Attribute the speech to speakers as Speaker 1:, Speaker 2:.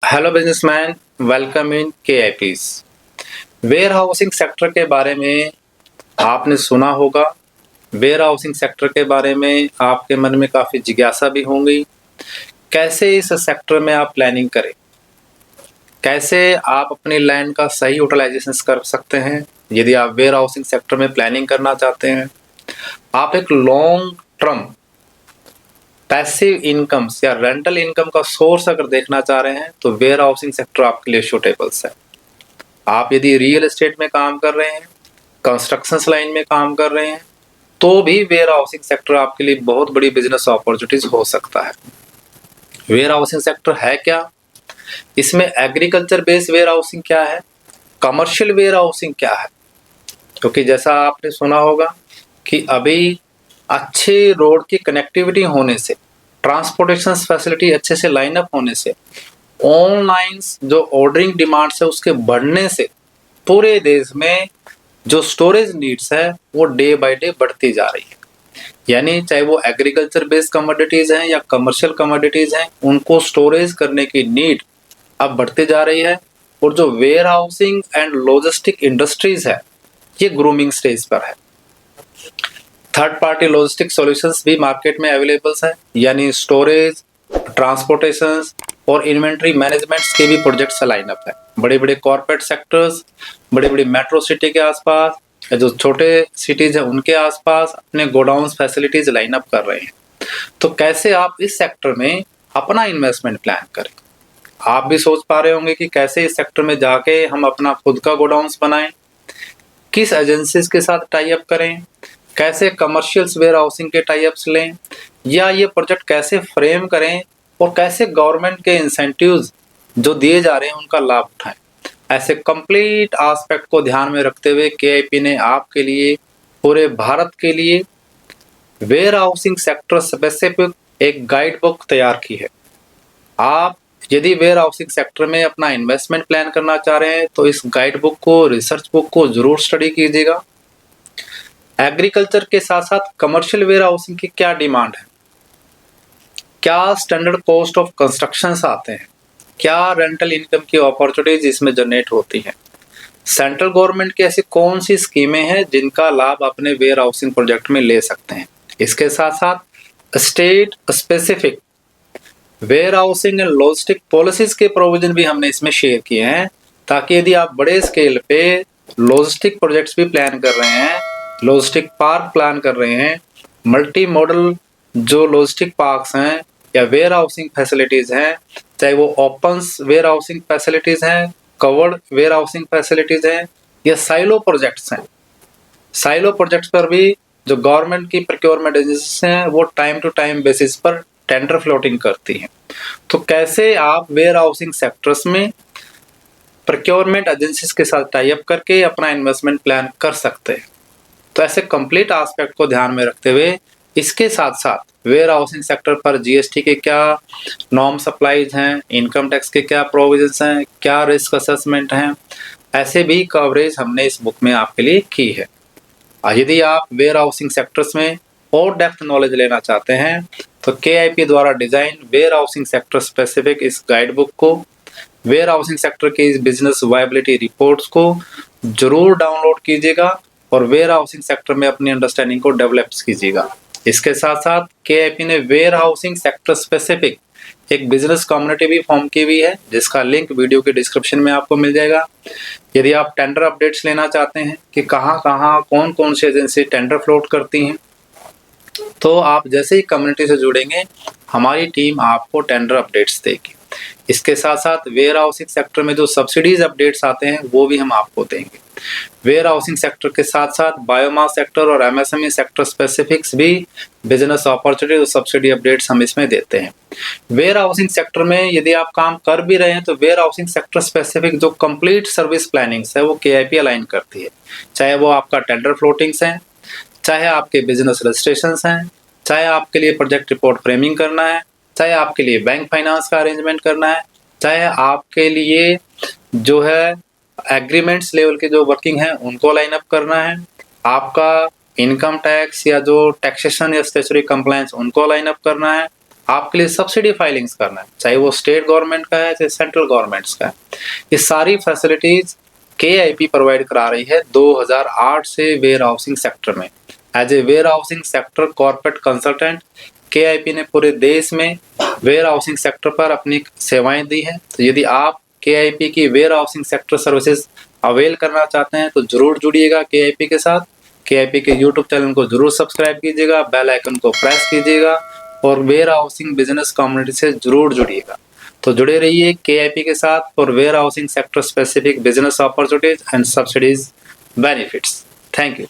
Speaker 1: Hello businessman, welcome in KIPS. Warehousing sector के बारे में आपने सुना होगा। वेयर हाउसिंग सेक्टर के बारे में आपके मन में काफ़ी जिज्ञासा भी होंगी। कैसे इस सेक्टर में आप प्लानिंग करें, कैसे आप अपनी लैंड का सही यूटिलाइजेशन कर सकते हैं। यदि आप वेयर हाउसिंग सेक्टर में प्लानिंग करना चाहते हैं, आप एक लॉन्ग टर्म पैसिव इनकम्स या रेंटल इनकम का सोर्स अगर देखना चाह रहे हैं तो वेयर हाउसिंग सेक्टर आपके लिए सूटेबल्स है। आप यदि रियल एस्टेट में काम कर रहे हैं, कंस्ट्रक्शन लाइन में काम कर रहे हैं, तो भी वेयर हाउसिंग सेक्टर आपके लिए बहुत बड़ी बिजनेस अपॉर्चुनिटीज हो सकता है। वेयर हाउसिंग सेक्टर है क्या, इसमें एग्रीकल्चर बेस्ड वेयर हाउसिंग क्या है, कमर्शियल वेयर हाउसिंग क्या है। क्योंकि जैसा आपने सुना होगा कि अभी अच्छे रोड की कनेक्टिविटी होने से, ट्रांसपोर्टेशन फैसिलिटी अच्छे से लाइनअप होने से, ऑनलाइन जो ऑर्डरिंग डिमांड्स है उसके बढ़ने से पूरे देश में जो स्टोरेज नीड्स है वो डे बाय डे बढ़ती जा रही है। यानी चाहे वो एग्रीकल्चर बेस्ड कमोडिटीज हैं या कमर्शियल कमोडिटीज हैं, उनको स्टोरेज करने की नीड अब बढ़ती जा रही है। और जो warehousing and logistic industries है, ये ग्रूमिंग स्टेज पर है। थर्ड पार्टी लॉजिस्टिक सॉल्यूशंस भी मार्केट में अवेलेबल है, यानी स्टोरेज, ट्रांसपोर्टेशन और इन्वेंट्री मैनेजमेंट के भी प्रोजेक्ट्स लाइन अप है। बड़े बड़े कॉर्पोरेट सेक्टर्स, बड़े बड़े मेट्रो सिटी के आसपास या जो छोटे सिटीज है उनके आसपास अपने गोडाउन फैसिलिटीज लाइन अप कर रहे हैं। तो कैसे आप इस सेक्टर में अपना इन्वेस्टमेंट प्लान करें। आप भी सोच पा रहे होंगे कि कैसे इस सेक्टर में जाके हम अपना खुद का गोडाउन बनाएं, किस एजेंसीज के साथ टाई अप करें, कैसे कमर्शियल्स वेयर हाउसिंग के टाई अप्स लें, या ये प्रोजेक्ट कैसे फ्रेम करें और कैसे गवर्नमेंट के इंसेंटिव्स जो दिए जा रहे हैं उनका लाभ उठाएं। ऐसे कंप्लीट एस्पेक्ट को ध्यान में रखते हुए केआईपी ने आपके लिए, पूरे भारत के लिए वेयर हाउसिंग सेक्टर स्पेसिफिक एक गाइड बुक तैयार की है। आप यदि वेयर हाउसिंग सेक्टर में अपना इन्वेस्टमेंट प्लान करना चाह रहे हैं तो इस गाइड बुक को, रिसर्च बुक को जरूर स्टडी कीजिएगा। एग्रीकल्चर के साथ साथ कमर्शियल वेयर हाउसिंग की क्या डिमांड है, क्या स्टैंडर्ड कॉस्ट ऑफ कंस्ट्रक्शन आते हैं, क्या रेंटल इनकम की अपॉर्चुनिटीज इसमें जनरेट होती हैं, सेंट्रल गवर्नमेंट की ऐसी कौन सी स्कीमें हैं जिनका लाभ अपने वेयर हाउसिंग प्रोजेक्ट में ले सकते हैं। इसके साथ साथ state specific warehousing and logistic policies के प्रोविजन भी हमने इसमें शेयर किए हैं, ताकि यदि आप बड़े स्केल पे लॉजिस्टिक प्रोजेक्ट्स भी प्लान कर रहे हैं, लॉजिस्टिक पार्क प्लान कर रहे हैं, मल्टी मॉडल जो लॉजिस्टिक पार्क्स हैं या वेयर हाउसिंग फैसिलिटीज हैं, चाहे वो ओपन वेयर हाउसिंग फैसिलिटीज हैं, कवर्ड वेयर हाउसिंग फैसिलिटीज हैं या साइलो प्रोजेक्ट्स हैं। साइलो प्रोजेक्ट्स पर भी जो गवर्नमेंट की प्रोक्योरमेंट एजेंसीज हैं वो टाइम टू टाइम बेसिस पर टेंडर फ्लोटिंग करती हैं। तो कैसे आप वेयर हाउसिंग सेक्टर्स में प्रोक्योरमेंट एजेंसीज के साथ टाई अप करके अपना इन्वेस्टमेंट प्लान कर सकते हैं। तो ऐसे कंप्लीट एस्पेक्ट को ध्यान में रखते हुए इसके साथ साथ वेयर हाउसिंग सेक्टर पर जीएसटी के क्या नॉर्म सप्लाईज हैं, इनकम टैक्स के क्या प्रोविजंस हैं, क्या रिस्क असेसमेंट हैं, ऐसे भी कवरेज हमने इस बुक में आपके लिए की है। यदि आप वेयर हाउसिंग सेक्टर्स में और डेप्थ नॉलेज लेना चाहते हैं तो केआईपी द्वारा design warehousing sector specific इस गाइड बुक को, वेयर हाउसिंग सेक्टर के इस बिजनेस वायबिलिटी रिपोर्ट्स को जरूर डाउनलोड कीजिएगा और वेयर हाउसिंग सेक्टर में अपनी अंडरस्टैंडिंग को डेवलप कीजिएगा। इसके साथ साथ केआईपी ने वेयर हाउसिंग सेक्टर स्पेसिफिक एक बिजनेस कम्युनिटी भी फॉर्म की हुई है, जिसका लिंक वीडियो के डिस्क्रिप्शन में आपको मिल जाएगा। यदि आप टेंडर अपडेट्स लेना चाहते हैं कि कहाँ कहाँ कौन कौन सी एजेंसी टेंडर फ्लोट करती हैं, तो आप जैसे ही कम्युनिटी से जुड़ेंगे हमारी टीम आपको टेंडर अपडेट्स देगी। इसके साथ साथ वेयर हाउसिंग सेक्टर में जो सब्सिडीज अपडेट्स आते हैं वो भी हम आपको देंगे। वेयर हाउसिंग सेक्टर के साथ साथ बायोमास सेक्टर और एमएसएमई सेक्टर स्पेसिफिक्स भी बिजनेस अपॉर्चुनिटी और सब्सिडी अपडेट्स हम इसमें देते हैं। वेयर हाउसिंग सेक्टर में यदि आप काम कर भी रहे हैं तो वेयर हाउसिंग सेक्टर स्पेसिफिक जो कंप्लीट सर्विस प्लानिंग्स है वो केआईपी अलाइन करती है, चाहे वो आपका टेंडर फ्लोटिंग्स है, चाहे आपके बिजनेस रजिस्ट्रेशंस हैं, चाहे आपके लिए प्रोजेक्ट रिपोर्ट फ्रेमिंग करना है, चाहे आपके लिए बैंक फाइनेंस का अरेंजमेंट करना है, चाहे आपके लिए जो है एग्रीमेंट्स लेवल के जो वर्किंग है उनको लाइन अप करना है, आपका इनकम टैक्स या जो टैक्सेशन या स्टैट्यूटरी कंप्लायंस उनको लाइन अप करना है, आपके लिए सब्सिडी फाइलिंग्स करना है, चाहे वो स्टेट गवर्नमेंट का है चाहे सेंट्रल गवर्नमेंट्स का है, ये सारी फैसिलिटीज KIP प्रोवाइड करा रही है 2008 से वेयर हाउसिंग सेक्टर में। As a warehousing sector corporate consultant KIP ने पूरे देश में वेयर हाउसिंग सेक्टर पर अपनी सेवाएं दी हैं। तो यदि आप KIP की warehousing sector services avail करना चाहते हैं तो जरूर जुड़िएगा KIP के साथ। KIP के यूट्यूब चैनल को जरूर सब्सक्राइब कीजिएगा, बेल आइकन को प्रेस कीजिएगा और वेयर हाउसिंग बिजनेस कम्युनिटी से जरूर जुड़िएगा। तो जुड़े रहिए KIP के साथ for warehousing sector specific business opportunities and subsidies benefits. Thank you.